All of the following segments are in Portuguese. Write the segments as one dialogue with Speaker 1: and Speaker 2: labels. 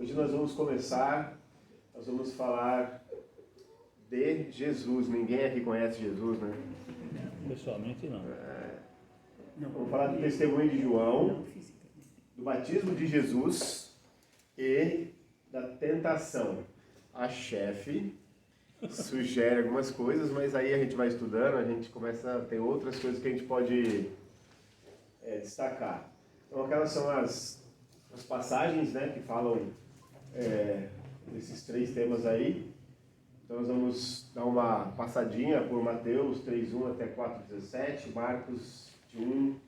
Speaker 1: Hoje nós vamos falar de Jesus. Ninguém aqui conhece Jesus, né?
Speaker 2: Pessoalmente não.
Speaker 1: Vamos falar do testemunho de João, do batismo de Jesus e da tentação. A chefe sugere algumas coisas, mas aí a gente vai estudando, a gente começa a ter outras coisas que a gente pode destacar. Então aquelas são as passagens, né, que falam desses três temas aí. Então nós vamos dar uma passadinha por Mateus 3:1 até 4:17, Marcos de 1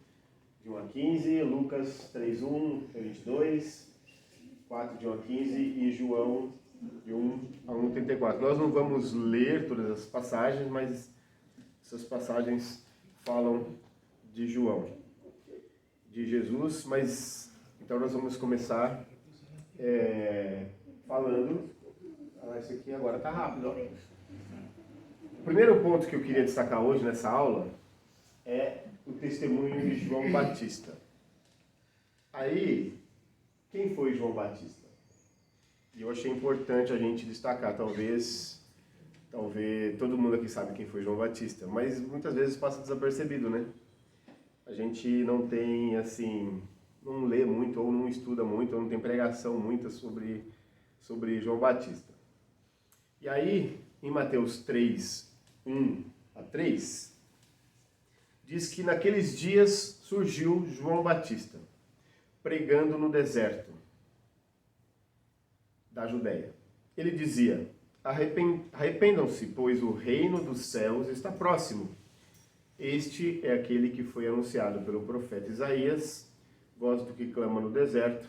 Speaker 1: a 15, Lucas 3:1 até 22, 4 de 1 a 15 e João de 1 a 1:34. Nós não vamos ler todas as passagens, mas essas passagens falam de João, de Jesus, mas então nós vamos começar falando. Esse aqui agora está rápido. Ó. O primeiro ponto que eu queria destacar hoje nessa aula é o testemunho de João Batista. Aí, quem foi João Batista? E eu achei importante a gente destacar, talvez todo mundo aqui sabe quem foi João Batista, mas muitas vezes passa desapercebido, né? A gente não tem, assim, não lê muito, ou não estuda muito, ou não tem pregação muita sobre João Batista. E aí, em Mateus 3:1 a 3, diz que naqueles dias surgiu João Batista, pregando no deserto da Judéia. Ele dizia: arrependam-se, pois o reino dos céus está próximo. Este é aquele que foi anunciado pelo profeta Isaías, voz do que clama no deserto: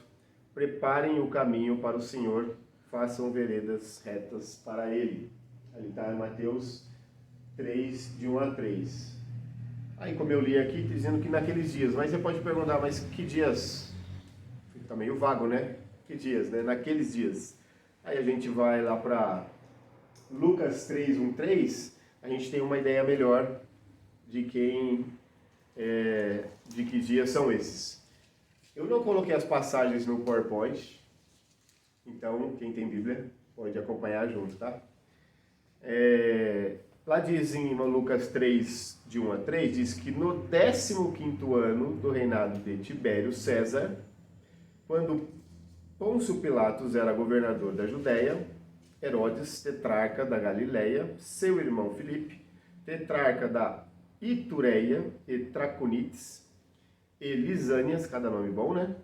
Speaker 1: preparem o caminho para o Senhor, façam veredas retas para ele. Ali está Mateus 3, de 1 a 3. Aí, como eu li aqui, dizendo que naqueles dias, mas você pode perguntar, mas que dias? Está meio vago, né? Que dias, né? Naqueles dias. Aí a gente vai lá para Lucas 3:1-3, a gente tem uma ideia melhor de que dias são esses. Eu não coloquei as passagens no PowerPoint, então quem tem Bíblia pode acompanhar junto, tá? Lá diz em Lucas 3, de 1 a 3, diz que no 15º ano do reinado de Tibério César, quando Pôncio Pilatos era governador da Judéia, Herodes, tetrarca da Galileia, seu irmão Filipe, tetrarca da Itureia e Traconites, e Lisânias, cada nome bom, né?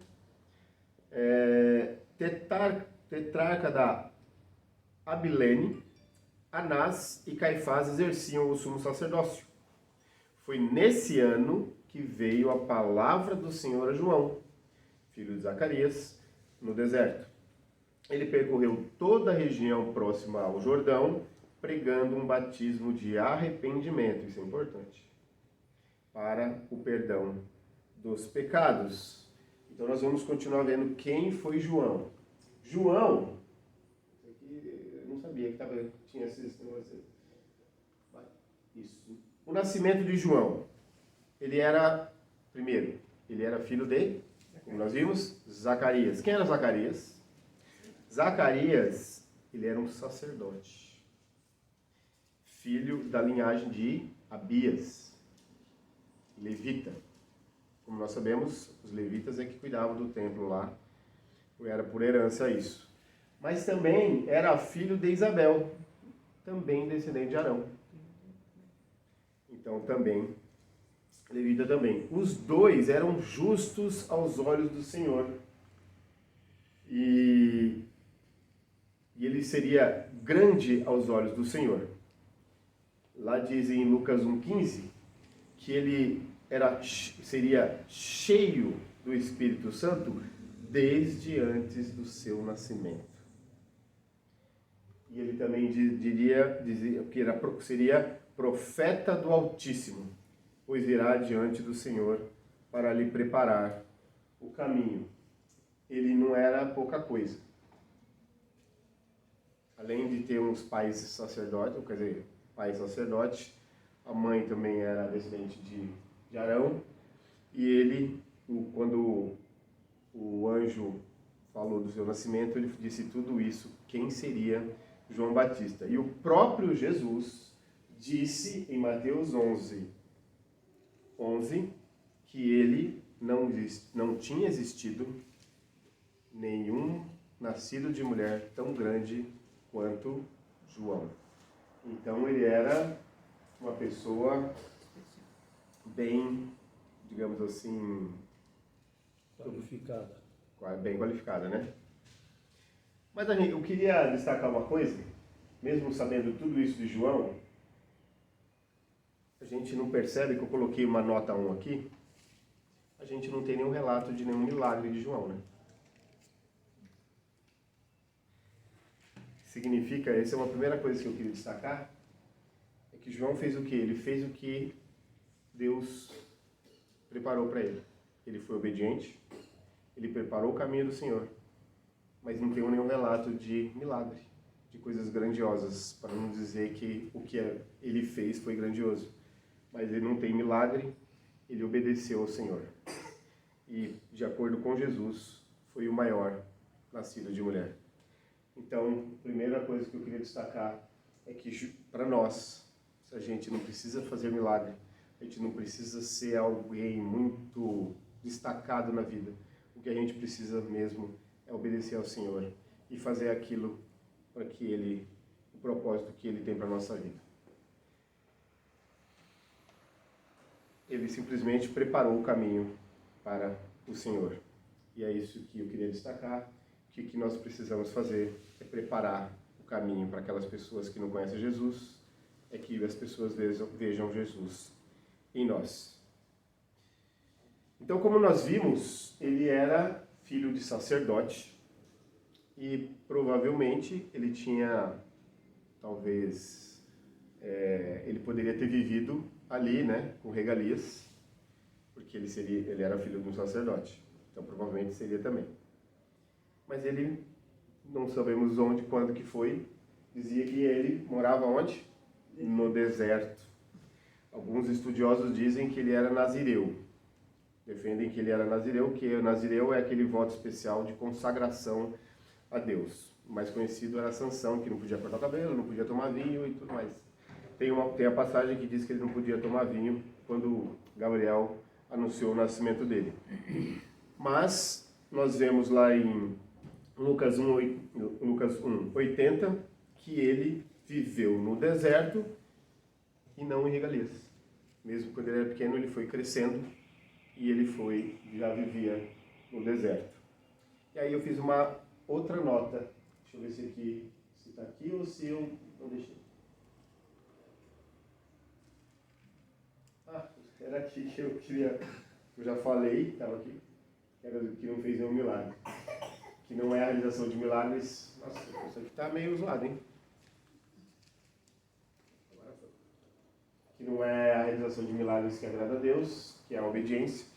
Speaker 1: Tetrarca da Abilene, Anás e Caifás exerciam o sumo sacerdócio. Foi nesse ano que veio a palavra do Senhor a João, filho de Zacarias, no deserto. Ele percorreu toda a região próxima ao Jordão, pregando um batismo de arrependimento, isso é importante, para o perdão dos pecados. Então nós vamos continuar vendo quem foi João. João, eu não sabia que tinha esses negócios. Isso. O nascimento de João, ele era filho de, como nós vimos, Zacarias. Quem era Zacarias? Zacarias, ele era um sacerdote, filho da linhagem de Abias, levita. Como nós sabemos, os levitas é que cuidavam do templo lá, era por herança isso. Mas também era filho de Isabel, também descendente de Arão. Então também, levita também. Os dois eram justos aos olhos do Senhor. E ele seria grande aos olhos do Senhor. Lá diz em Lucas 1:15 que ele seria cheio do Espírito Santo desde antes do seu nascimento. E ele também dizia que seria profeta do Altíssimo, pois irá diante do Senhor para lhe preparar o caminho. Ele não era pouca coisa. Além de ter uns pais sacerdotes, a mãe também era descendente de Arão, e ele, quando o anjo falou do seu nascimento, ele disse tudo isso, quem seria João Batista. E o próprio Jesus disse em Mateus 11, que ele não tinha existido nenhum nascido de mulher tão grande quanto João. Então ele era uma pessoa bem, digamos assim,
Speaker 2: Qualificada.
Speaker 1: bem qualificada, né? Mas eu queria destacar uma coisa, mesmo sabendo tudo isso de João, a gente não percebe que eu coloquei uma nota 1 aqui, a gente não tem nenhum relato de nenhum milagre de João, né? Significa, essa é uma primeira coisa que eu queria destacar, é que João fez o quê? Ele fez o que Deus preparou para ele. Ele foi obediente, ele preparou o caminho do Senhor, mas não tem nenhum relato de milagre, de coisas grandiosas, para não dizer que o que ele fez foi grandioso. Mas ele não tem milagre, ele obedeceu ao Senhor. E, de acordo com Jesus, foi o maior nascido de mulher. Então, a primeira coisa que eu queria destacar é que, para nós, a gente não precisa fazer milagre, a gente não precisa ser alguém muito destacado na vida. O que a gente precisa mesmo é obedecer ao Senhor e fazer aquilo para que o propósito que Ele tem para a nossa vida. Ele simplesmente preparou o caminho para o Senhor. E é isso que eu queria destacar. O que nós precisamos fazer é preparar o caminho para aquelas pessoas que não conhecem Jesus, é que as pessoas vejam Jesus em nós. Então, como nós vimos, ele era filho de sacerdote e provavelmente ele tinha, talvez, ele poderia ter vivido ali, né, com regalias, porque ele era filho de um sacerdote, então provavelmente seria também. Mas ele, não sabemos onde, quando que foi, dizia que ele morava onde? No deserto. Alguns estudiosos dizem que ele era nazireu. Defendem que ele era nazireu, que nazireu é aquele voto especial de consagração a Deus. O mais conhecido era Sansão, que não podia cortar o cabelo, não podia tomar vinho e tudo mais. Tem a passagem que diz que ele não podia tomar vinho quando Gabriel anunciou o nascimento dele. Mas nós vemos lá em Lucas 1:80, que ele viveu no deserto e não em regalias. Mesmo quando ele era pequeno, ele foi crescendo e ele já vivia no deserto. E aí eu fiz uma outra nota. Deixa eu ver se está aqui ou se eu não deixei. Era aqui que eu queria... Eu já falei, estava aqui, que não fez nenhum milagre. Que não é a realização de milagres. Nossa, isso aqui está meio zoado, hein? Que não é a realização de milagres que agrada a Deus, que é a obediência.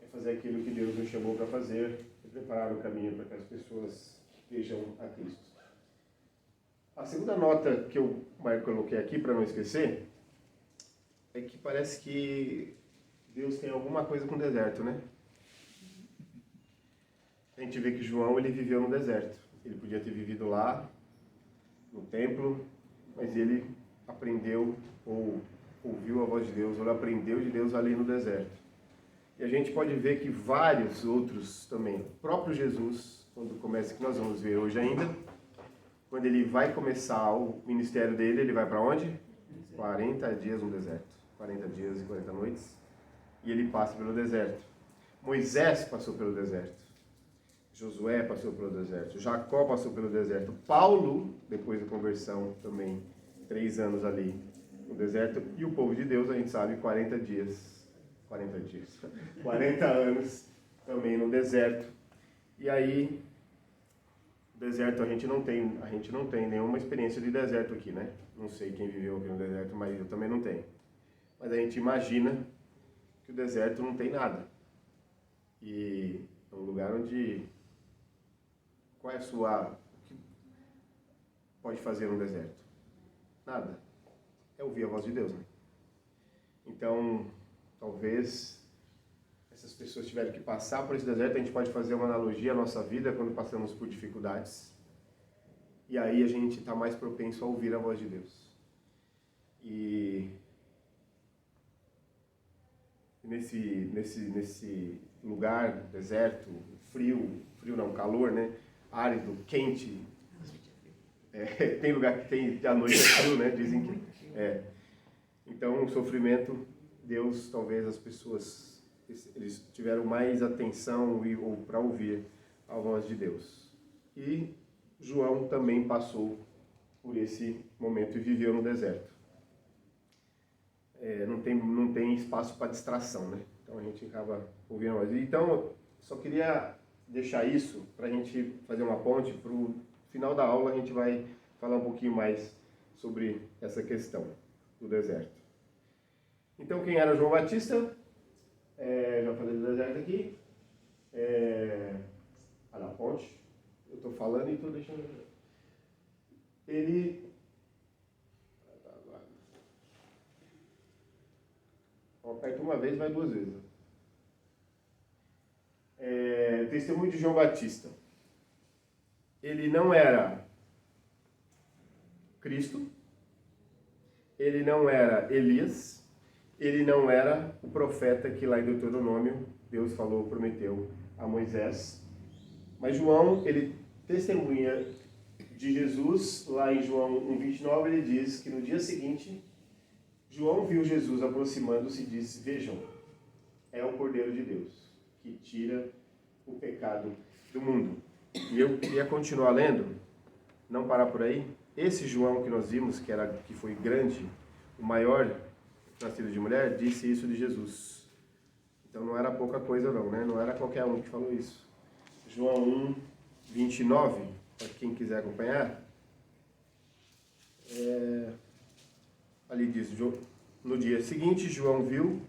Speaker 1: É fazer aquilo que Deus nos chamou para fazer e preparar o caminho para que as pessoas vejam a Cristo. A segunda nota que eu coloquei aqui, para não esquecer, é que parece que Deus tem alguma coisa com o deserto, né? A gente vê que João, ele viveu no deserto. Ele podia ter vivido lá, no templo, mas ele aprendeu, ou ouviu a voz de Deus, ou ele aprendeu de Deus ali no deserto. E a gente pode ver que vários outros também, o próprio Jesus, quando começa, que nós vamos ver hoje ainda, quando ele vai começar o ministério dele, ele vai para onde? 40 dias no deserto. 40 dias e 40 noites. E ele passa pelo deserto. Moisés passou pelo deserto. Josué passou pelo deserto. Jacó passou pelo deserto. Paulo, depois da conversão, também 3 anos ali no deserto. E o povo de Deus, a gente sabe, 40 anos também no deserto. E aí, deserto a gente não tem nenhuma experiência de deserto aqui, né? Não sei quem viveu aqui no deserto, mas eu também não tenho. Mas a gente imagina que o deserto não tem nada. E é um lugar onde... Qual é o que pode fazer no deserto? Nada. É ouvir a voz de Deus, né? Então, talvez essas pessoas tiveram que passar por esse deserto. A gente pode fazer uma analogia à nossa vida quando passamos por dificuldades. E aí a gente está mais propenso a ouvir a voz de Deus. E nesse lugar, deserto, frio não, calor, né? Árido, quente. Tem lugar que tem à noite é frio, né? Dizem que Então, o sofrimento, Deus, talvez as pessoas, eles tiveram mais atenção ou para ouvir a voz de Deus. E João também passou por esse momento e viveu no deserto. Não tem espaço para distração, né? Então a gente acaba ouvindo a voz. Então, só queria deixar isso para a gente fazer uma ponte. Para o final da aula a gente vai falar um pouquinho mais sobre essa questão do deserto. Então, quem era João Batista? Já falei do deserto aqui. Na ponte. Eu estou falando e estou deixando... Ele... Aperta uma vez, vai duas vezes. Testemunho de João Batista. Ele não era Cristo. Ele não era Elias. Ele não era o profeta que lá em Deuteronômio Deus falou, prometeu a Moisés. Mas João, ele testemunha de Jesus. Lá em João 1,29, ele diz que no dia seguinte, João viu Jesus aproximando-se e disse: vejam, é o Cordeiro de Deus, que tira o pecado do mundo. E eu queria continuar lendo, não parar por aí. Esse João que nós vimos, que foi grande, o maior nascido de mulher, disse isso de Jesus. Então não era pouca coisa não, né? Não era qualquer um que falou isso. João 1:29, para quem quiser acompanhar. Ali diz, no dia seguinte, João viu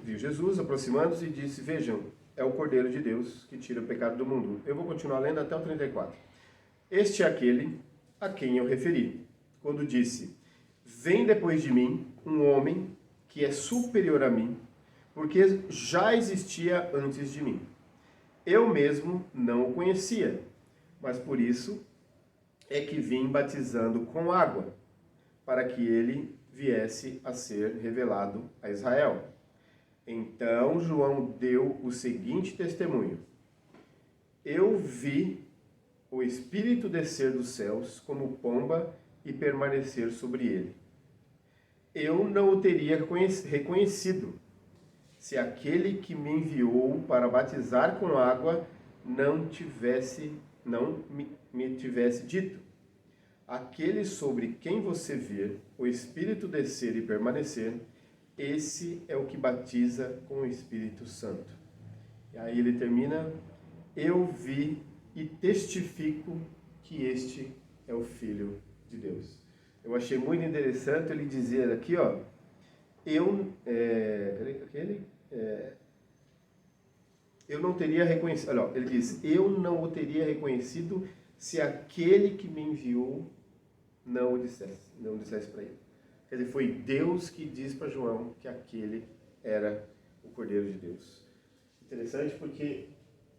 Speaker 1: Jesus aproximando-se e disse: vejam, é o Cordeiro de Deus que tira o pecado do mundo. Eu vou continuar lendo até o 34. Este é aquele a quem eu referi, quando disse: vem depois de mim um homem que é superior a mim, porque já existia antes de mim. Eu mesmo não o conhecia, mas por isso é que vim batizando com água, para que ele viesse a ser revelado a Israel. Então João deu o seguinte testemunho: eu vi o Espírito descer dos céus como pomba e permanecer sobre ele. Eu não o teria reconhecido se aquele que me enviou para batizar com água não me tivesse dito: aquele sobre quem você vir o Espírito descer e permanecer, esse é o que batiza com o Espírito Santo. E aí ele termina: eu vi e testifico que este é o Filho de Deus. Eu achei muito interessante ele dizer aqui, eu não teria reconhecido, ele diz, eu não o teria reconhecido se aquele que me enviou não o dissesse para ele. Quer dizer, foi Deus que disse para João que aquele era o Cordeiro de Deus. Interessante porque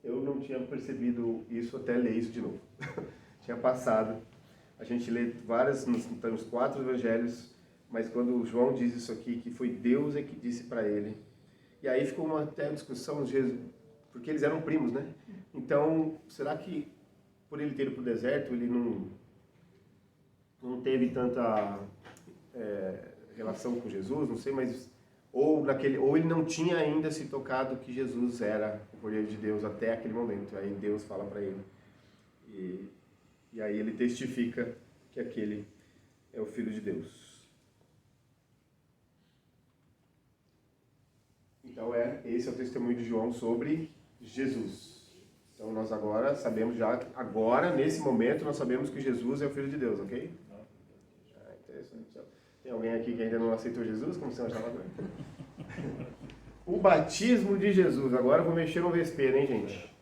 Speaker 1: eu não tinha percebido isso até ler isso de novo. Tinha passado. A gente lê nos 4 evangelhos, mas quando João diz isso aqui, que foi Deus que disse para ele. E aí ficou até uma discussão, porque eles eram primos, né? Então, será que por ele ter ido para o deserto, ele não teve tanta relação com Jesus? Não sei, mas... Ou ele não tinha ainda se tocado que Jesus era o Cordeiro de Deus até aquele momento. Aí Deus fala para ele. E aí ele testifica que aquele é o Filho de Deus. Então esse é o testemunho de João sobre Jesus. Então nós agora sabemos nesse momento, nós sabemos que Jesus é o Filho de Deus, ok? Interessante. Tem alguém aqui que ainda não aceitou Jesus? Como você achava? O batismo de Jesus. Agora eu vou mexer no vespeiro, hein, gente?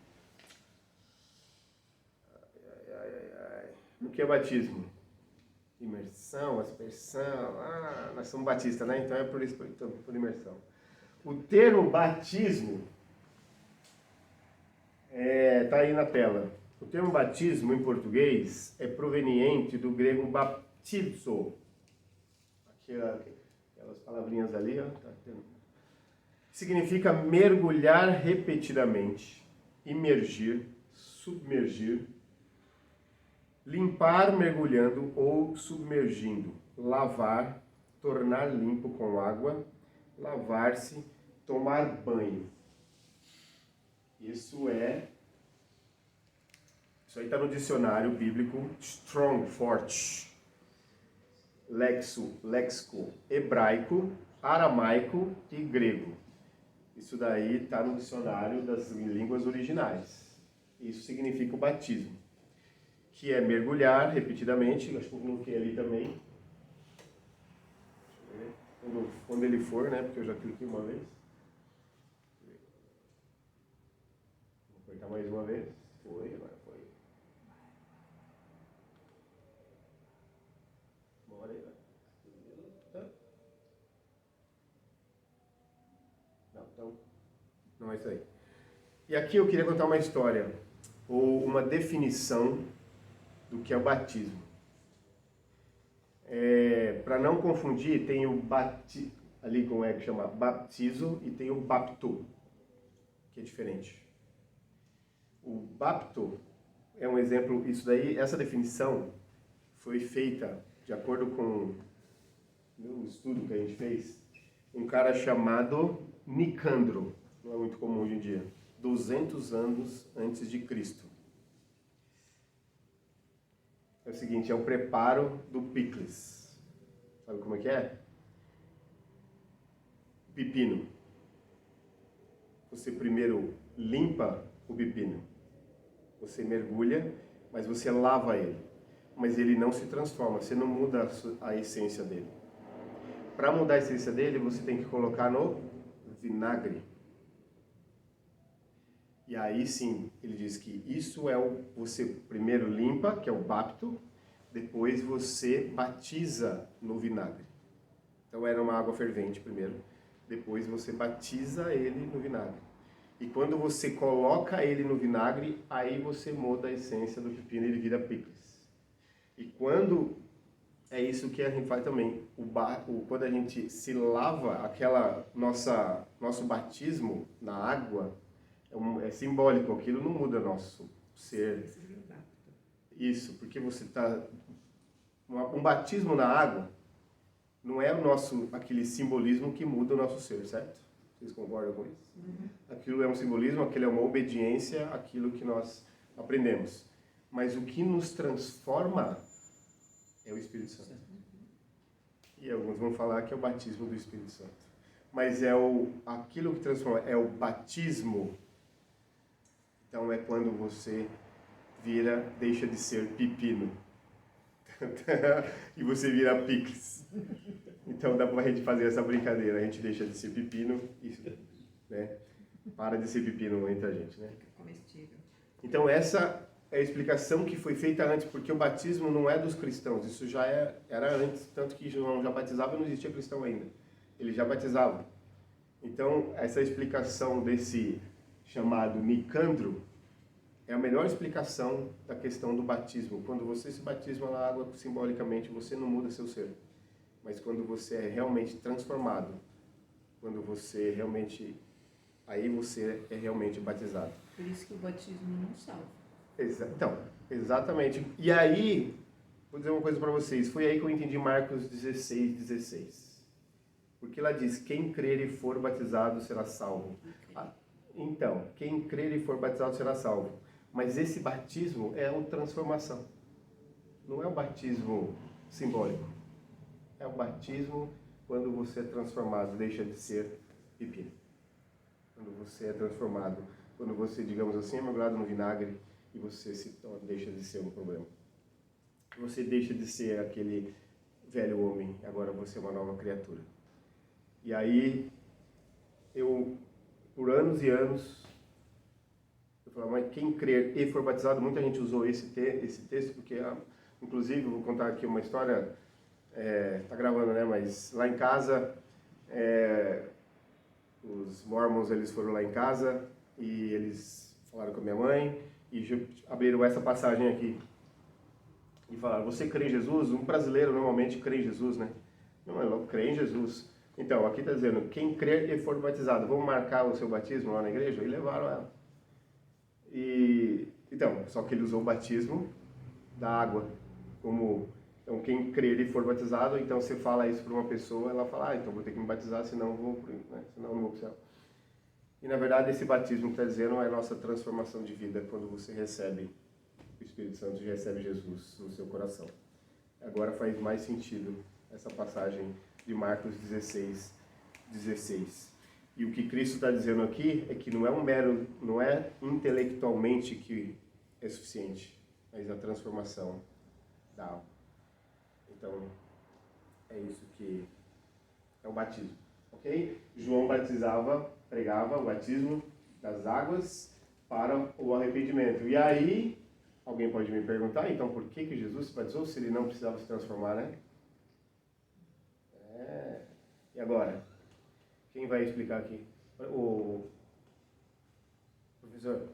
Speaker 1: O que é batismo? Imersão, aspersão. Nós somos batistas, né? Então é por imersão. O termo batismo está aí na tela. O termo batismo em português é proveniente do grego baptizo. Aquelas palavrinhas ali, ó, tá tendo. Significa mergulhar repetidamente, imergir, submergir, limpar mergulhando ou submergindo, lavar, tornar limpo com água, lavar-se, tomar banho. Isso aí está no dicionário bíblico Strong, forte, léxico hebraico, aramaico e grego. Isso daí está no dicionário das línguas originais. Isso significa o batismo, que é mergulhar repetidamente. Acho que eu coloquei ali também. Quando ele for, né? Porque eu já cliquei uma vez. Vou apertar mais uma vez. Foi, agora foi. Bora aí, vai. Não, então. Não é isso aí. E aqui eu queria contar uma história, ou uma definição do que é o batismo. Para não confundir, tem o ali como é que chama, baptizo, e tem o bapto, que é diferente. O bapto é um exemplo, isso daí, essa definição foi feita de acordo com um estudo que a gente fez, um cara chamado Nicandro, não é muito comum hoje em dia, 200 anos antes de Cristo. É o seguinte, é o preparo do picles. Sabe como é que é? Pepino. Você primeiro limpa o pepino. Você mergulha, mas você lava ele. Mas ele não se transforma, você não muda a essência dele. Para mudar a essência dele, você tem que colocar no vinagre. E aí sim, ele diz que isso é você primeiro limpa, que é o bapto, depois você batiza no vinagre. Então era uma água fervente primeiro, depois você batiza ele no vinagre. E quando você coloca ele no vinagre, aí você muda a essência do pepino e ele vira picles. E quando é isso que a gente faz também, quando a gente se lava, nosso batismo na água, é simbólico, aquilo não muda nosso ser. Isso, porque você está... Um batismo na água não é aquele simbolismo que muda o nosso ser, certo? Vocês concordam com isso? Uhum. Aquilo é um simbolismo, aquilo é uma obediência àquilo que nós aprendemos. Mas o que nos transforma é o Espírito Santo. E alguns vão falar que é o batismo do Espírito Santo. Mas aquilo que transforma é o batismo. Então é quando você deixa de ser pepino. E você vira picles. Então dá pra gente fazer essa brincadeira. A gente deixa de ser pepino e, né, para de ser pepino entre a gente, né? Comestível. Então essa é a explicação que foi feita antes, porque o batismo não é dos cristãos. Isso já era antes, tanto que João já batizava e não existia cristão ainda. Ele já batizava. Então essa explicação desse chamado Nicandro é a melhor explicação da questão do batismo. Quando você se batisma na água, simbolicamente, você não muda seu ser. Mas quando você é realmente transformado, quando você realmente... aí você é realmente batizado.
Speaker 3: Por isso que o batismo não salva.
Speaker 1: Então, exatamente. E aí, vou dizer uma coisa para vocês. Foi aí que eu entendi Marcos 16:16. Porque lá diz, quem crer e for batizado será salvo. Okay. Então, quem crer e for batizado será salvo. Mas esse batismo é a transformação. Não é o batismo simbólico. É o batismo quando você é transformado, deixa de ser pepino. Quando você é transformado, quando você, digamos assim, é mergulhado no vinagre e você deixa de ser um problema. Você deixa de ser aquele velho homem, agora você é uma nova criatura. E aí, por anos e anos, mas quem crer e for batizado, muita gente usou esse texto, porque, inclusive, vou contar aqui uma história, tá gravando, né? Mas lá em casa, os Mormons, eles foram lá em casa e eles falaram com a minha mãe e abriram essa passagem aqui. E falaram, você crê em Jesus? Um brasileiro normalmente crê em Jesus, né? Não, eu creio em Jesus. Então, aqui está dizendo, quem crer e for batizado, vamos marcar o seu batismo lá na igreja? E levaram ela. Então, só que ele usou o batismo da água. Então, quem crer e for batizado, então você fala isso para uma pessoa, ela fala, então vou ter que me batizar, senão eu vou, né? Senão eu não vou para o céu. E, na verdade, esse batismo que está dizendo é a nossa transformação de vida, quando você recebe o Espírito Santo e recebe Jesus no seu coração. Agora faz mais sentido essa passagem de Marcos 16. E o que Cristo está dizendo aqui é que não é intelectualmente que é suficiente, mas a transformação da alma. Então, é isso que é o batismo, ok? João pregava o batismo das águas para o arrependimento. E aí, alguém pode me perguntar, então por que Jesus se batizou se ele não precisava se transformar, né? E agora? Quem vai explicar aqui? O professor.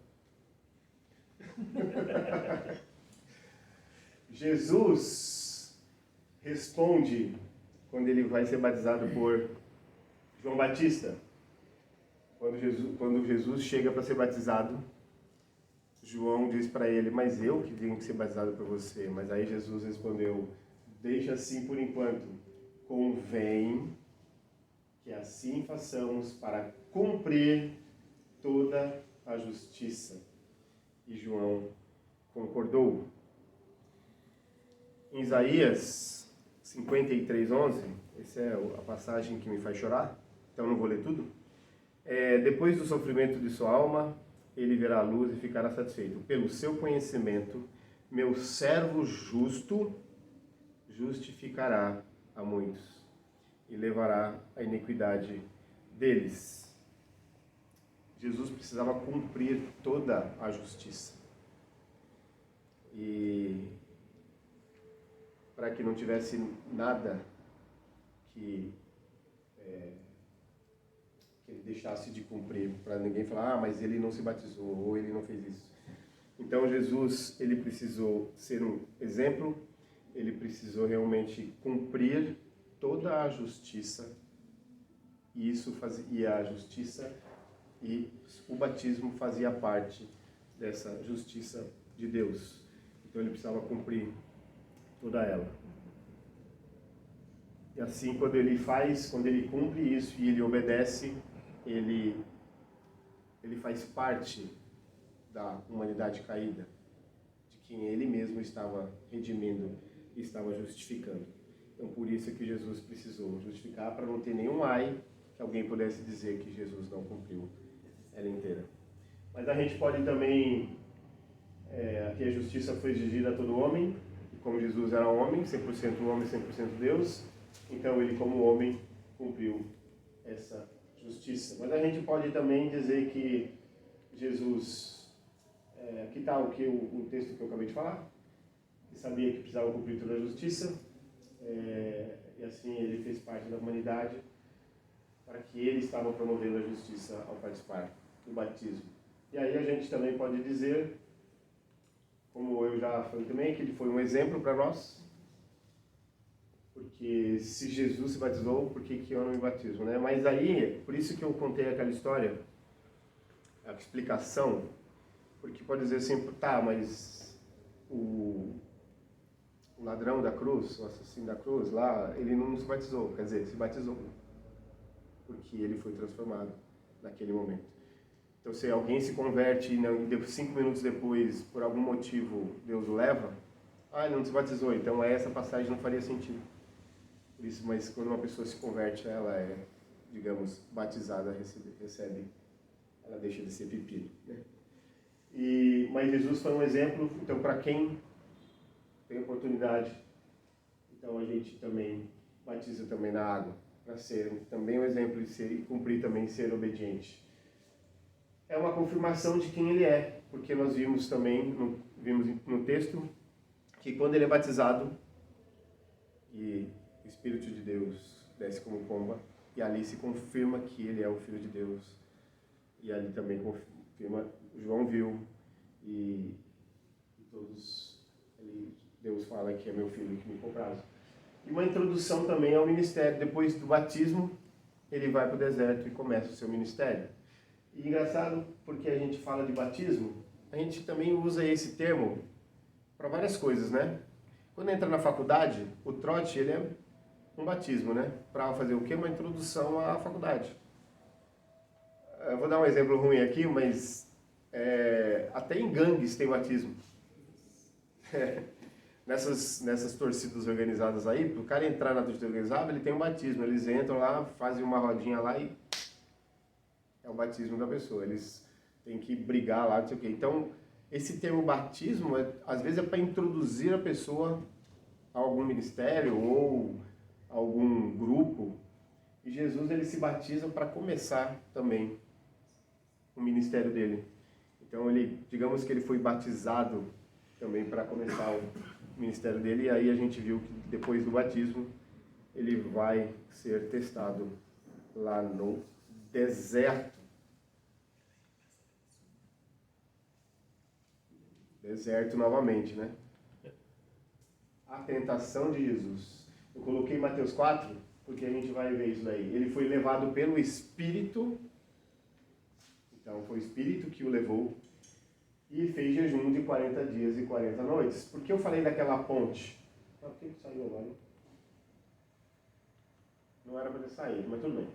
Speaker 1: Jesus responde quando ele vai ser batizado por João Batista. Quando Jesus chega para ser batizado, João diz para ele, mas eu que tenho que ser batizado por você. Mas aí Jesus respondeu, deixa assim por enquanto, convém que assim façamos para cumprir toda a justiça. E João concordou. Em Isaías 53:11, essa é a passagem que me faz chorar, então não vou ler tudo. Depois do sofrimento de sua alma, ele verá a luz e ficará satisfeito. Pelo seu conhecimento, meu servo justo justificará a muitos e levará a iniquidade deles. Jesus precisava cumprir toda a justiça. E para que não tivesse nada que ele deixasse de cumprir, para ninguém falar, mas ele não se batizou, ou ele não fez isso. Então Jesus, ele precisou ser um exemplo, ele precisou realmente cumprir toda a justiça, e a justiça e o batismo fazia parte dessa justiça de Deus. Então ele precisava cumprir toda ela. E assim, quando ele cumpre isso e ele obedece, ele faz parte da humanidade caída, de quem ele mesmo estava redimindo e estava justificando. Então, por isso é que Jesus precisou justificar, para não ter nenhum ai que alguém pudesse dizer que Jesus não cumpriu ela inteira. Mas a gente pode também, aqui a justiça foi exigida a todo homem, e como Jesus era homem, 100% homem, 100% Deus, então ele como homem cumpriu essa justiça. Mas a gente pode também dizer que Jesus, aqui está o texto que eu acabei de falar, que sabia que precisava cumprir toda a justiça, e assim ele fez parte da humanidade, para que ele estava promovendo a justiça ao participar do batismo. E aí a gente também pode dizer, como eu já falei também, que ele foi um exemplo para nós, porque se Jesus se batizou, por que eu não me batizo, né? Mas aí, por isso que eu contei aquela história, a explicação, porque pode dizer assim, tá, mas o ladrão da cruz, o assassino da cruz, lá, ele não se batizou, quer dizer, se batizou, porque ele foi transformado naquele momento. Então, se alguém se converte e 5 minutos depois, por algum motivo, Deus o leva, ele não se batizou, então essa passagem não faria sentido. Por isso, mas quando uma pessoa se converte, ela é, digamos, batizada, recebe, ela deixa de ser pepino, né? Mas Jesus foi um exemplo, então, para quem tem oportunidade, então a gente também batiza também na água, para ser também um exemplo e cumprir também ser obediente. É uma confirmação de quem ele é, porque nós vimos também, no texto, que quando ele é batizado e o Espírito de Deus desce como pomba, e ali se confirma que ele é o Filho de Deus. E ali também confirma, João viu, e todos, Deus fala que é meu filho que me compraz. E uma introdução também ao ministério. Depois do batismo, ele vai para o deserto e começa o seu ministério. E engraçado, porque a gente fala de batismo, a gente também usa esse termo para várias coisas, né? Quando entra na faculdade, o trote, ele é um batismo, né? Para fazer o quê? Uma introdução à faculdade. Eu vou dar um exemplo ruim aqui, mas até em gangues tem batismo. Nessas torcidas organizadas aí, para o cara entrar na torcida organizada, ele tem um batismo. Eles entram lá, fazem uma rodinha lá e é o batismo da pessoa. Eles têm que brigar lá, não sei o quê. Então, esse termo batismo, às vezes é para introduzir a pessoa a algum ministério ou algum grupo. E Jesus, ele se batiza para começar também o ministério dele. Então, digamos que ele foi batizado também para começar o ministério dele. E aí a gente viu que depois do batismo, ele vai ser testado lá no deserto. Deserto novamente, né? A tentação de Jesus. Eu coloquei Mateus 4, porque a gente vai ver isso daí. Ele foi levado pelo Espírito. Então, foi o Espírito que o levou. E fez jejum de 40 dias e 40 noites. Por que eu falei daquela ponte? Por que saiu agora? Não era para ter saído, mas tudo bem.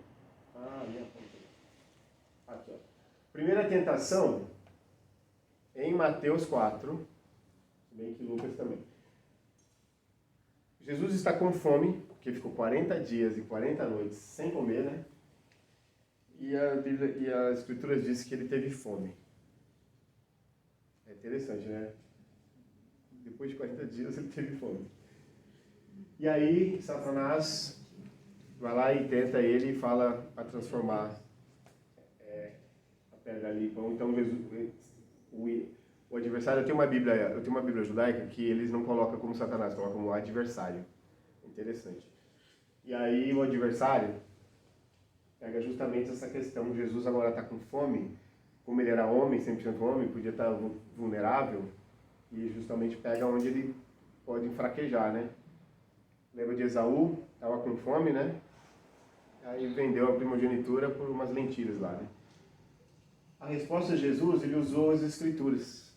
Speaker 1: Minha ponte. Aqui, ó. Primeira tentação, em Mateus 4, bem que Lucas também. Jesus está com fome, porque ficou 40 dias e 40 noites sem comer, né? E a Escritura diz que ele teve fome. É interessante, né? Depois de 40 dias ele teve fome. E aí, Satanás vai lá e tenta ele e fala para transformar a pedra ali em pão. Então, o adversário, eu tenho uma Bíblia judaica que eles não colocam como Satanás, colocam como adversário. Interessante. E aí o adversário pega justamente essa questão. Jesus agora está com fome, como ele era homem, 100% homem, podia estar vulnerável, e justamente pega onde ele pode fraquejar, né? Lembra de Esaú? Estava com fome, né? Aí vendeu a primogenitura por umas lentilhas lá, né? A resposta de Jesus, ele usou as Escrituras.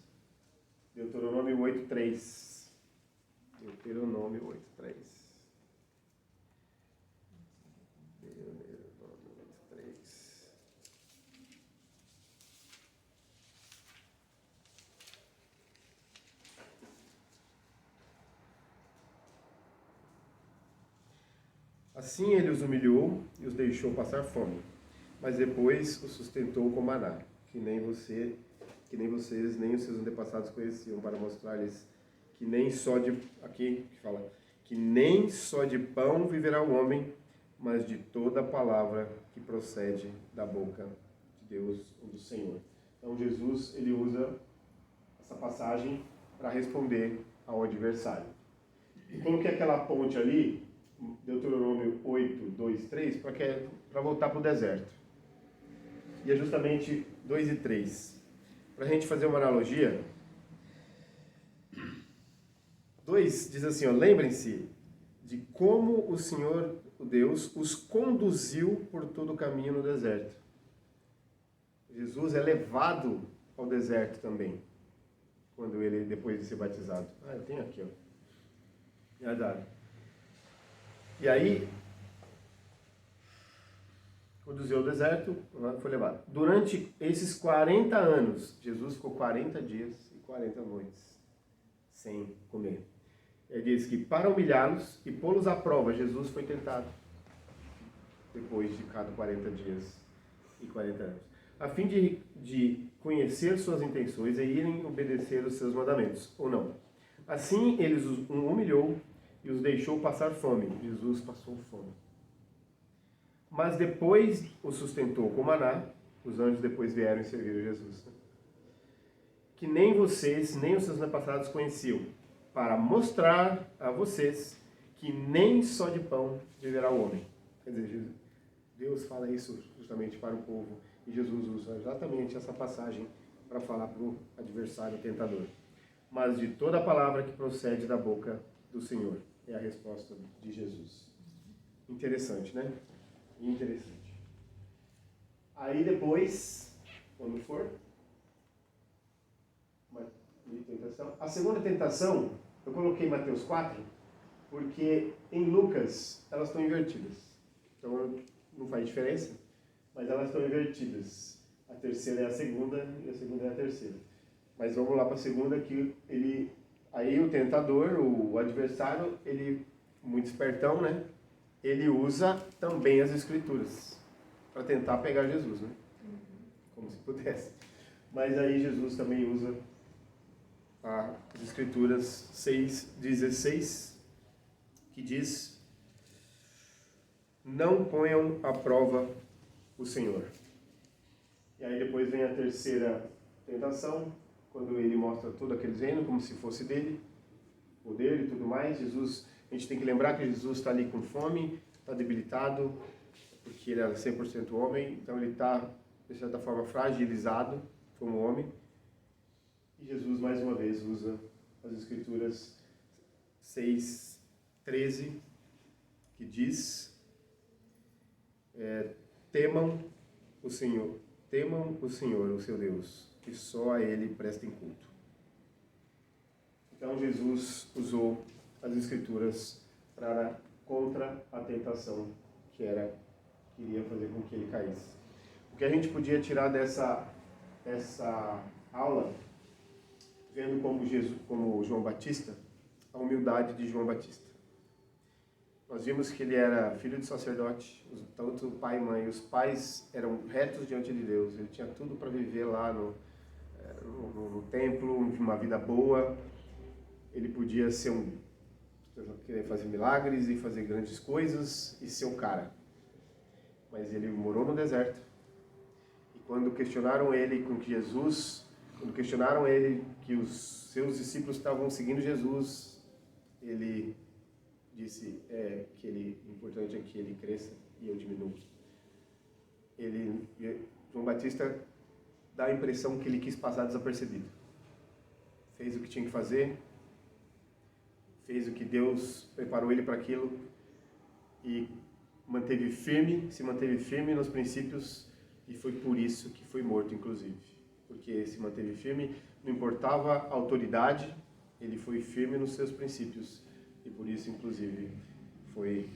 Speaker 1: Deuteronômio 8:3. Deuteronômio 8:3. Deuteronômio 8:3. Assim ele os humilhou e os deixou passar fome, mas depois os sustentou com maná, que nem vocês, nem os seus antepassados conheciam, para mostrar-lhes que nem só de pão viverá o homem, mas de toda a palavra que procede da boca de Deus ou do Senhor. Então Jesus, ele usa essa passagem para responder ao adversário. E coloquei aquela ponte ali, Deuteronômio 8, 2, 3, para voltar para o deserto. E é justamente 2 e 3. Para a gente fazer uma analogia, 2 diz assim, lembrem-se de como o Senhor, o Deus, os conduziu por todo o caminho no deserto. Jesus é levado ao deserto também, quando ele, depois de ser batizado. Eu tenho aqui, E aí, conduziu ao deserto, foi levado. Durante esses 40 anos, Jesus ficou 40 dias e 40 noites sem comer. Ele diz que para humilhá-los e pô-los à prova, Jesus foi tentado depois de cada 40 dias e 40 anos, a fim de conhecer suas intenções e irem obedecer os seus mandamentos, ou não. Assim, ele os humilhou e os deixou passar fome. Jesus passou fome. Mas depois o sustentou com maná. Os anjos depois vieram e serviram Jesus. Que nem vocês, nem os seus antepassados conheciam, para mostrar a vocês que nem só de pão viverá o homem. Quer dizer, Deus fala isso justamente para o povo e Jesus usa exatamente essa passagem para falar para o adversário tentador. Mas de toda a palavra que procede da boca do Senhor. É a resposta de Jesus. Interessante, né? Interessante. Aí depois, quando for, uma tentação. A segunda tentação, eu coloquei Mateus 4, porque em Lucas elas estão invertidas. Então não faz diferença, mas elas estão invertidas. A terceira é a segunda e a segunda é a terceira. Mas vamos lá para a segunda, que aí o tentador, o adversário, ele, muito espertão, né? Ele usa também as escrituras para tentar pegar Jesus, né? Como se pudesse. Mas aí Jesus também usa as escrituras 6:16, que diz: não ponham à prova o Senhor. E aí depois vem a terceira tentação, quando ele mostra todo aquele reino como se fosse dele, poder e tudo mais. Jesus, a gente tem que lembrar que Jesus está ali com fome, está debilitado, porque ele era 100% homem, então ele está, de certa forma, fragilizado como homem. E Jesus, mais uma vez, usa as Escrituras 6:13, que diz: temam o Senhor, o seu Deus, que só a Ele prestem culto. Então Jesus usou as Escrituras contra a tentação que queria fazer com que ele caísse. O que a gente podia tirar dessa aula, vendo como João Batista, a humildade de João Batista. Nós vimos que ele era filho de sacerdote, tanto o pai e mãe. Os pais eram retos diante de Deus. Ele tinha tudo para viver lá no templo, uma vida boa. Ele podia querer fazer milagres e fazer grandes coisas e ser o cara. Mas ele morou no deserto. E quando questionaram ele que os seus discípulos estavam seguindo Jesus, ele disse que o importante é que ele cresça e eu diminuo. João Batista dá a impressão que ele quis passar desapercebido. Fez o que tinha que fazer, fez o que Deus preparou ele para aquilo e se manteve firme nos princípios, e foi por isso que foi morto, inclusive. Porque se manteve firme, não importava a autoridade, ele foi firme nos seus princípios. E por isso, inclusive, foi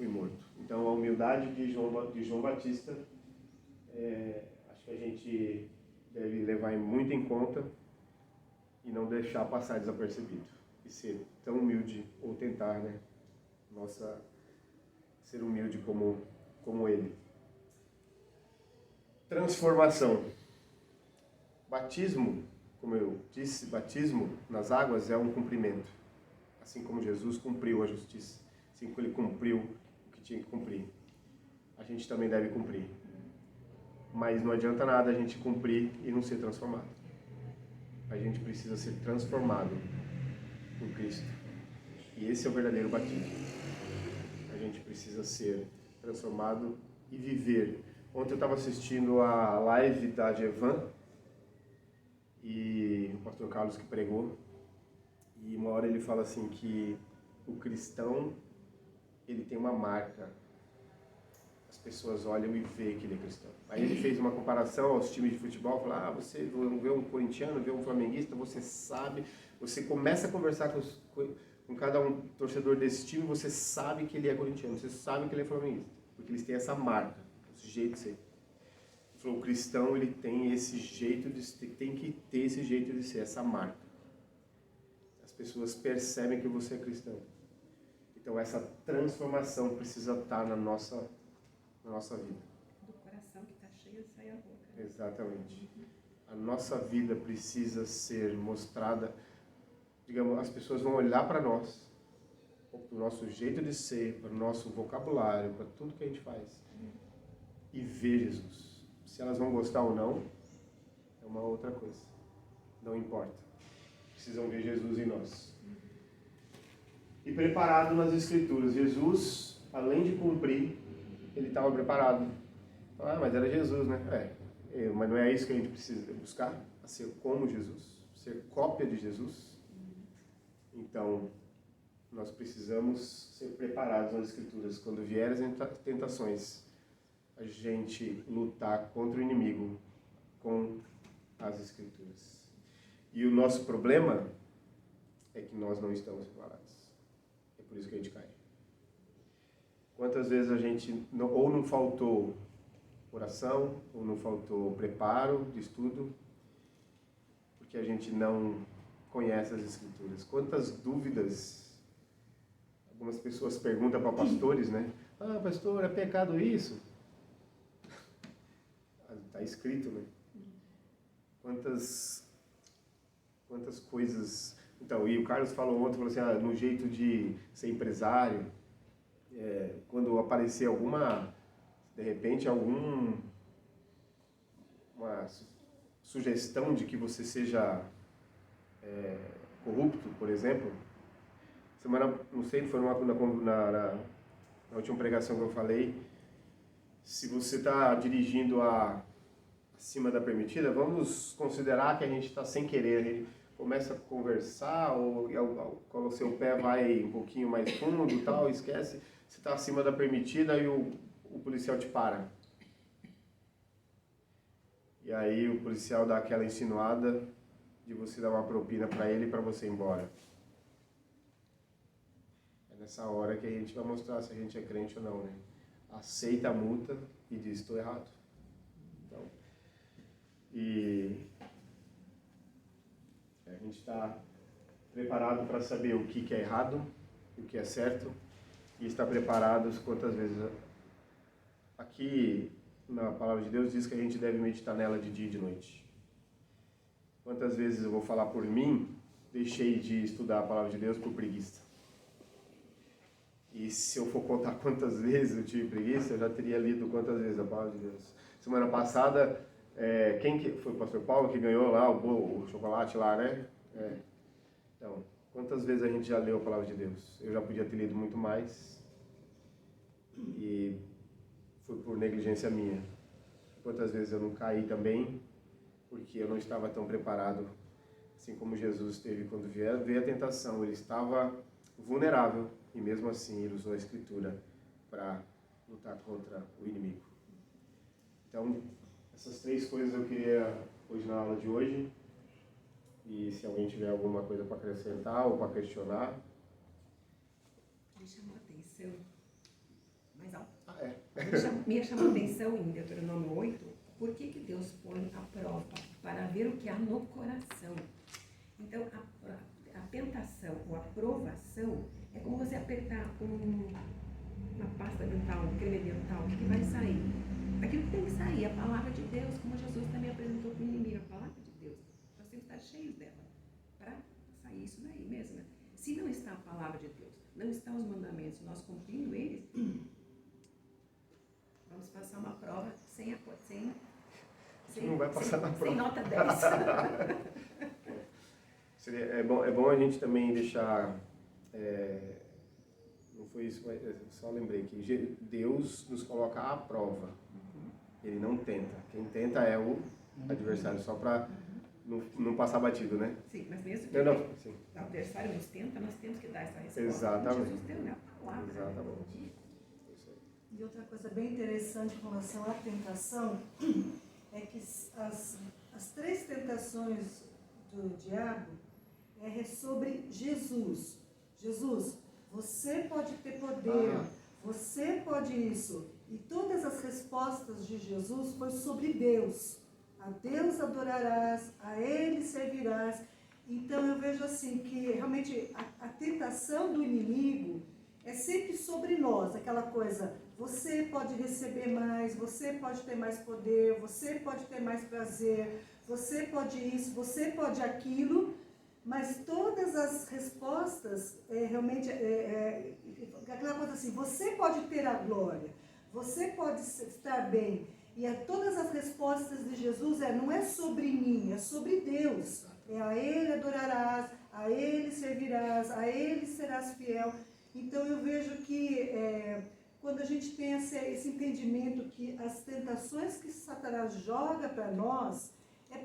Speaker 1: morto. Então, a humildade de João Batista, acho que a gente deve levar muito em conta e não deixar passar desapercebido. E ser tão humilde, ou tentar, né? Ser humilde como ele. Transformação. Batismo, como eu disse, batismo nas águas é um cumprimento. Assim como Jesus cumpriu a justiça, assim como ele cumpriu o que tinha que cumprir, a gente também deve cumprir. Mas não adianta nada a gente cumprir e não ser transformado. A gente precisa ser transformado por Cristo. E esse é o verdadeiro batismo. A gente precisa ser transformado e viver. Ontem eu estava assistindo a live da Jevan e o pastor Carlos que pregou. E uma hora ele fala assim que o cristão, ele tem uma marca. As pessoas olham e veem que ele é cristão. Aí ele fez uma comparação aos times de futebol, falou, você vê um corintiano, vê um flamenguista, você sabe, você começa a conversar com cada um torcedor desse time, você sabe que ele é corintiano, você sabe que ele é flamenguista, porque eles têm essa marca, esse jeito de ser. Ele falou, o cristão, ele tem esse jeito tem que ter esse jeito de ser, essa marca. As pessoas percebem que você é cristão. Então essa transformação precisa estar na nossa vida.
Speaker 3: Do coração que está cheio sai a boca.
Speaker 1: Exatamente. A nossa vida precisa ser mostrada, digamos, as pessoas vão olhar para nós, para o nosso jeito de ser, para o nosso vocabulário, para tudo que a gente faz, e ver Jesus. Se elas vão gostar ou não, é uma outra coisa. Não importa. Precisam ver Jesus em nós. E preparado nas Escrituras, Jesus, além de cumprir ele estava preparado. Ah, mas era Jesus, né? Mas não é isso que a gente precisa buscar? A ser como Jesus? Ser cópia de Jesus? Então, nós precisamos ser preparados nas Escrituras. Quando vierem as tentações, a gente lutar contra o inimigo com as Escrituras. E o nosso problema é que nós não estamos preparados. É por isso que a gente cai. Quantas vezes a gente ou não faltou oração, ou não faltou preparo de estudo, porque a gente não conhece as Escrituras. Quantas dúvidas algumas pessoas perguntam para pastores, né? Ah, pastor, é pecado isso? Está escrito, né? Quantas coisas... Então, e o Carlos falou ontem, falou assim, no jeito de ser empresário, quando aparecer de repente, uma sugestão de que você seja corrupto, por exemplo, não sei, foi na última pregação que eu falei, se você está dirigindo acima da permitida, vamos considerar que a gente está sem querer, a gente começa a conversar, ou quando o seu pé vai um pouquinho mais fundo e tal, esquece, você está acima da permitida e o policial te para. E aí o policial dá aquela insinuada de você dar uma propina para ele e para você ir embora. É nessa hora que a gente vai mostrar se a gente é crente ou não, né? Aceita a multa e diz, estou errado. Então, e a gente está preparado para saber o que é errado, o que é certo, e está preparado quantas vezes... Aqui, na Palavra de Deus, diz que a gente deve meditar nela de dia e de noite. Quantas vezes eu vou falar por mim, deixei de estudar a Palavra de Deus por preguiça. E se eu for contar quantas vezes eu tive preguiça, eu já teria lido quantas vezes a Palavra de Deus. Semana passada, quem que foi o pastor Paulo que ganhou lá o chocolate lá, né? Então, quantas vezes a gente já leu a Palavra de Deus? Eu já podia ter lido muito mais. E foi por negligência minha. Quantas vezes eu não caí também, porque eu não estava tão preparado, assim como Jesus esteve quando veio a tentação. Ele estava vulnerável e mesmo assim ele usou a Escritura para lutar contra o inimigo. Então, essas 3 coisas eu queria hoje na aula de hoje. E se alguém tiver alguma coisa para acrescentar ou para questionar.
Speaker 3: Me chamou a atenção, mais alto.
Speaker 1: É.
Speaker 3: Me chamou a atenção em Deuteronômio 8, por que Deus põe a prova? Para ver o que há no coração. Então, a tentação ou a provação é como você apertar uma pasta dental, um creme dental, o que vai sair? Aquilo que tem que sair, a palavra de Deus, como Jesus também apresentou para o inimigo, a palavra de Deus. Nós temos que estar cheios dela, para sair isso daí mesmo. Se não está a palavra de Deus, não estão os mandamentos, nós cumprindo eles, vamos passar uma prova sem
Speaker 1: não vai passar na prova.
Speaker 3: Sem nota 10.
Speaker 1: É bom a gente também deixar... não foi isso, mas eu só lembrei que Deus nos coloca à prova. Ele não tenta. Quem tenta é o adversário, só para não passar batido, né?
Speaker 3: Sim, mas mesmo que
Speaker 1: sim.
Speaker 3: o adversário nos tenta, nós temos que dar essa resposta.
Speaker 1: Exatamente.
Speaker 3: Jesus deu, né? A palavra.
Speaker 1: Exatamente.
Speaker 4: E outra coisa bem interessante com relação à tentação é que as 3 tentações do diabo é sobre Jesus. Jesus, você pode ter poder, você pode isso. E todas as respostas de Jesus foi sobre Deus. A Deus adorarás, a Ele servirás. Então eu vejo assim que realmente a tentação do inimigo é sempre sobre nós, aquela coisa, você pode receber mais, você pode ter mais poder, você pode ter mais prazer, você pode isso, você pode aquilo, mas todas as respostas realmente aquela coisa assim, você pode ter a glória, você pode estar bem, e todas as respostas de Jesus não é sobre mim, é sobre Deus, a Ele adorarás, a Ele servirás, a Ele serás fiel. Então eu vejo que quando a gente tem esse entendimento que as tentações que Satanás joga para nós é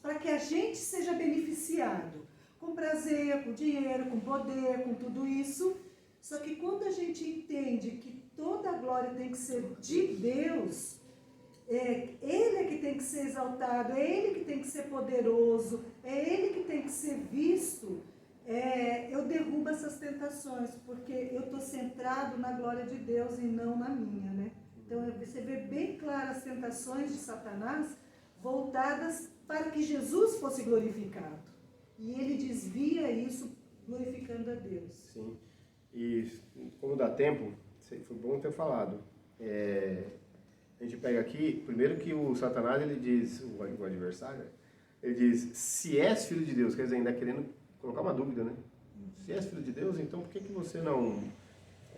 Speaker 4: para que a gente seja beneficiado, com prazer, com dinheiro, com poder, com tudo isso. Só que quando a gente entende que toda a glória tem que ser de Deus, Ele é que tem que ser exaltado, é Ele que tem que ser poderoso, é Ele que tem que ser visto, eu derrubo essas tentações, porque eu estou centrado na glória de Deus e não na minha, né? Então você vê bem claro as tentações de Satanás voltadas para que Jesus fosse glorificado. E ele desvia isso glorificando a Deus.
Speaker 1: Sim. E como dá tempo, foi bom ter falado. A gente pega aqui, primeiro que o Satanás, ele diz, o adversário, ele diz, se és filho de Deus, quer dizer, ainda querendo colocar uma dúvida, né? Se és filho de Deus, então por que você não,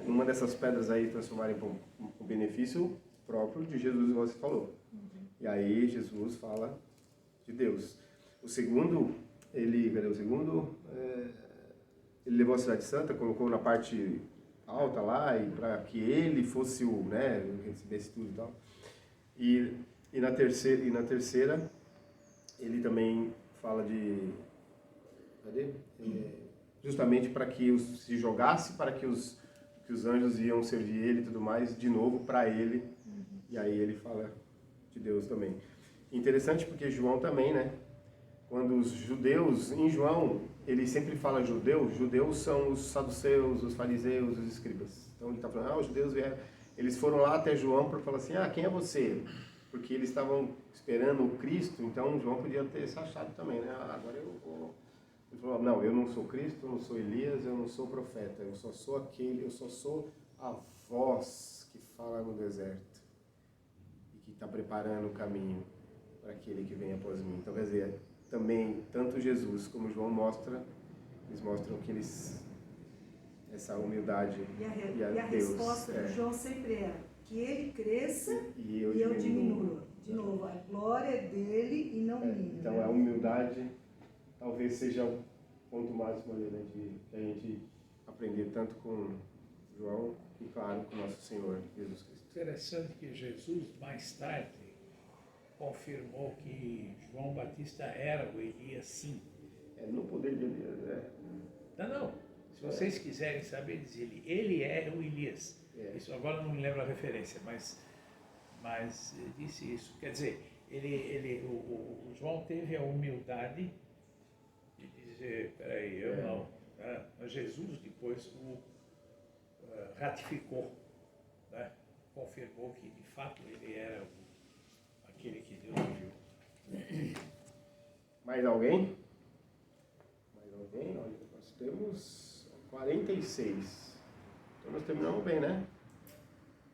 Speaker 1: numa dessas pedras aí, transformar em um benefício próprio de Jesus, igual você falou. E aí Jesus fala de Deus. O segundo, ele levou a cidade santa, colocou na parte alta lá, e para que ele fosse o, né, recebesse tudo e tal. E na terceira, ele também fala de, justamente para que se jogasse, para que os anjos iam servir ele e tudo mais, de novo para ele. E aí ele fala de Deus também. Interessante porque João também, né? Quando os judeus, em João, ele sempre fala judeus são os saduceus, os fariseus, os escribas. Então ele está falando, os judeus vieram, eles foram lá até João para falar assim, quem é você? Porque eles estavam esperando o Cristo, então João podia ter se achado também, né? Agora eu vou... Ele falou, não, eu não sou Cristo, eu não sou Elias, eu não sou profeta, eu só sou a voz que fala no deserto e que está preparando o caminho para aquele que vem após mim. Então, quer dizer, também, tanto Jesus como João eles mostram que essa humildade
Speaker 4: e a
Speaker 1: Deus,
Speaker 4: resposta de João sempre é que ele cresça
Speaker 1: e eu
Speaker 4: diminua. De novo, a glória é dele e não minha.
Speaker 1: Então, a humildade talvez seja o ponto máximo ali, né, de a gente aprender tanto com João e, claro, com nosso Senhor Jesus Cristo.
Speaker 2: Interessante que Jesus, mais tarde, confirmou que João Batista era o Elias, sim.
Speaker 1: No poder de Elias,
Speaker 2: Não. Se vocês quiserem saber, diz ele é o Elias. Isso agora não me lembro a referência, mas disse isso. Quer dizer, o João teve a humildade de dizer, peraí, eu não. Mas Jesus depois o ratificou, né? Confirmou que de fato ele era aquele que Deus enviou.
Speaker 1: Mais alguém? Olha, nós temos 46. Então nós terminamos bem, né?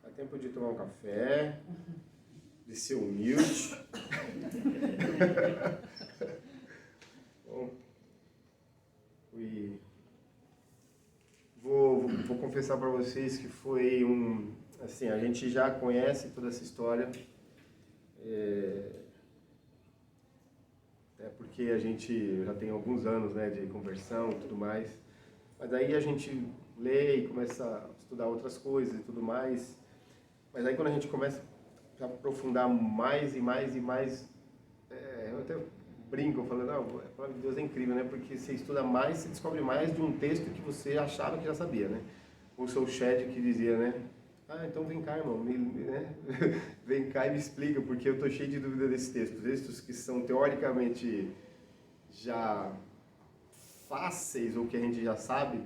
Speaker 1: Dá tempo de tomar um café, de ser humilde. Bom, vou confessar para vocês que foi assim, a gente já conhece toda essa história. Porque a gente já tem alguns anos, né, de conversão e tudo mais, mas aí a gente lê e começa a estudar outras coisas e tudo mais, mas aí quando a gente começa a aprofundar mais e mais, eu até brinco falando, a palavra de Deus é incrível, né, porque você estuda mais, você descobre mais de um texto que você achava que já sabia, né, o seu Shed que dizia, né, então vem cá, irmão, né? Vem cá e me explica, porque eu estou cheio de dúvida desses textos. Textos que são teoricamente já fáceis, ou que a gente já sabe,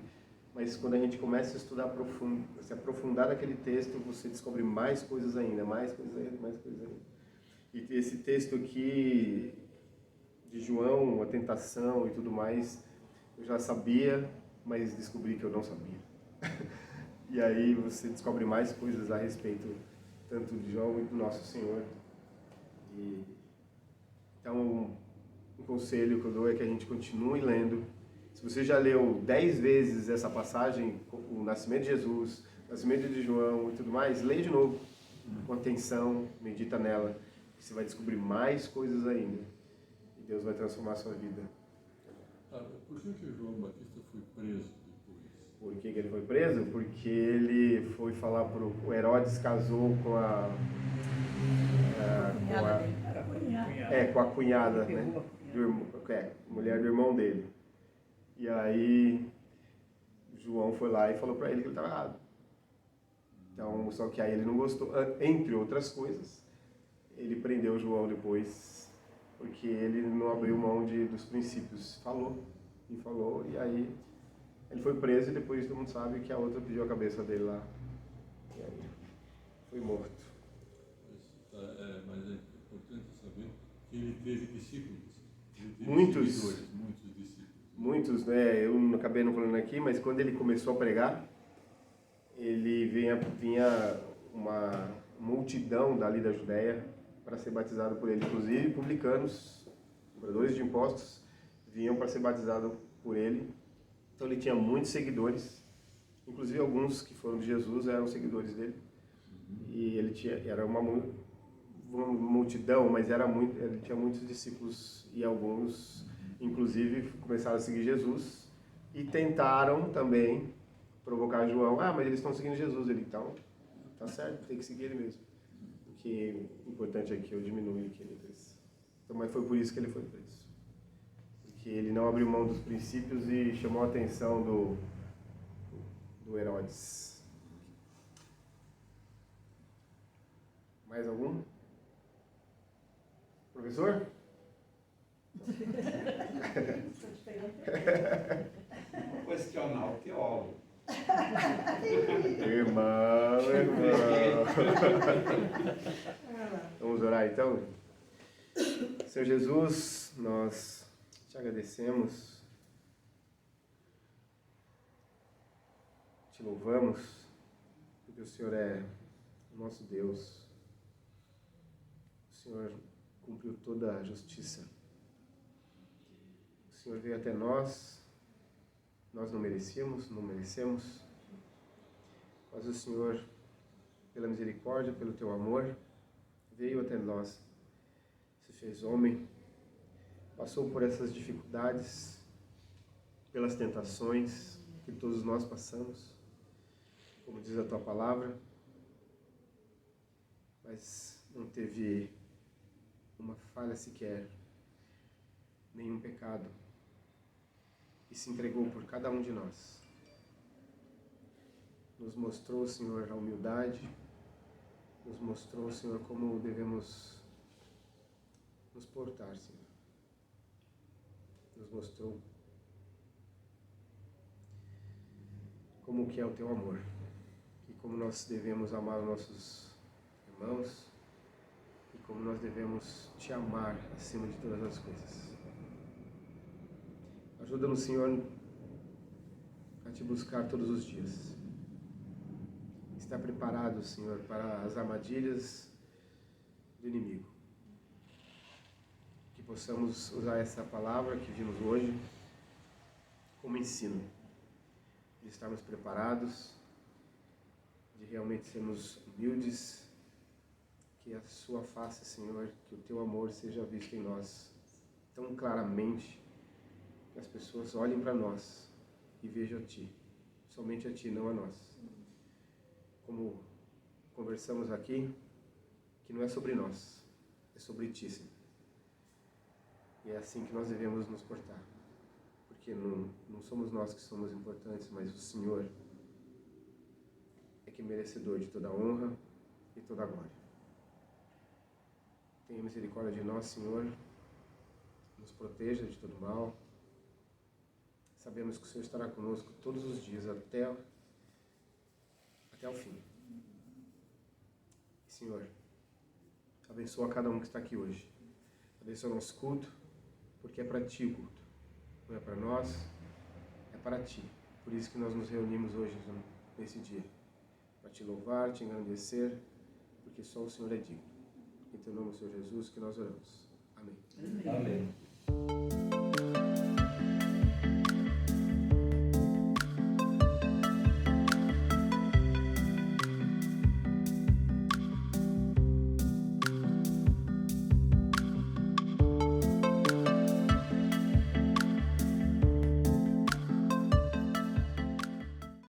Speaker 1: mas quando a gente começa a estudar se aprofundar naquele texto, você descobre mais coisas ainda, mais coisas ainda. E esse texto aqui, de João, a tentação e tudo mais, eu já sabia, mas descobri que eu não sabia. E aí você descobre mais coisas a respeito tanto de João e do nosso Senhor. Então, um conselho que eu dou é que a gente continue lendo. Se você já leu 10 vezes essa passagem, o nascimento de Jesus, o nascimento de João e tudo mais, leia de novo, com atenção, medita nela. Você vai descobrir mais coisas ainda. E Deus vai transformar a sua vida.
Speaker 5: Por que João Batista foi preso depois?
Speaker 1: Porque que ele foi preso? Porque ele foi falar o Herodes casou com a cunhada, né? Mulher do irmão dele. E aí João foi lá e falou para ele que ele estava errado. Então, só que aí ele não gostou, entre outras coisas, ele prendeu João depois, porque ele não abriu mão dos princípios. Falou, e aí ele foi preso e depois todo mundo sabe que a outra pediu a cabeça dele lá. E aí foi morto.
Speaker 5: Mas é importante saber que ele teve discípulos.
Speaker 1: Muitos
Speaker 5: discípulos.
Speaker 1: Muitos, né? Eu não acabei não falando aqui, mas quando ele começou a pregar, ele vinha uma multidão dali da Judéia para ser batizado por ele. Inclusive, publicanos, cobradores de impostos, vinham para ser batizado por ele. Então, ele tinha muitos seguidores. Inclusive, alguns que foram de Jesus eram seguidores dele. E era uma multidão, mas ele tinha muitos discípulos e alguns, inclusive, começaram a seguir Jesus e tentaram também provocar João. Mas eles estão seguindo Jesus. Ele, então, tá certo, tem que seguir ele mesmo. Porque o importante é que eu diminua que ele cresça. Então, mas foi por isso que ele foi preso. Porque ele não abriu mão dos princípios e chamou a atenção do Herodes. Mais algum? Professor?
Speaker 6: Vou questionar o teólogo.
Speaker 1: Irmão. Vamos orar então? Senhor Jesus, nós te agradecemos, te louvamos, porque o Senhor é o nosso Deus. O Senhor cumpriu toda a justiça. O Senhor veio até nós não merecemos, mas o Senhor, pela misericórdia, pelo teu amor, veio até nós, se fez homem, passou por essas dificuldades, pelas tentações que todos nós passamos, como diz a tua palavra, mas não teve uma falha sequer, nenhum pecado, e se entregou por cada um de nós. Nos mostrou, Senhor, a humildade, nos mostrou, Senhor, como devemos nos portar, Senhor. Nos mostrou como que é o teu amor e como nós devemos amar os nossos irmãos e como nós devemos te amar acima de todas as coisas. Ajuda-nos, Senhor, a te buscar todos os dias. Está preparado, Senhor, para as armadilhas do inimigo. Que possamos usar essa palavra que vimos hoje como ensino. De estarmos preparados, de realmente sermos humildes, que a sua face, Senhor, que o teu amor seja visto em nós tão claramente, que as pessoas olhem para nós e vejam a Ti, somente a Ti, não a nós. Como conversamos aqui, que não é sobre nós, é sobre Ti, Senhor. E é assim que nós devemos nos portar, porque não somos nós que somos importantes, mas o Senhor é que é merecedor de toda a honra e toda a glória. Tenha misericórdia de nós, Senhor, nos proteja de todo mal. Sabemos que o Senhor estará conosco todos os dias até o fim. Senhor, abençoa cada um que está aqui hoje. Abençoa o nosso culto, porque é para Ti o culto. Não é para nós, é para Ti. Por isso que nós nos reunimos hoje, nesse dia. Para Te louvar, Te engrandecer, porque só o Senhor é digno. Em Teu nome, Senhor Jesus, que nós oramos. Amém.
Speaker 6: Amém.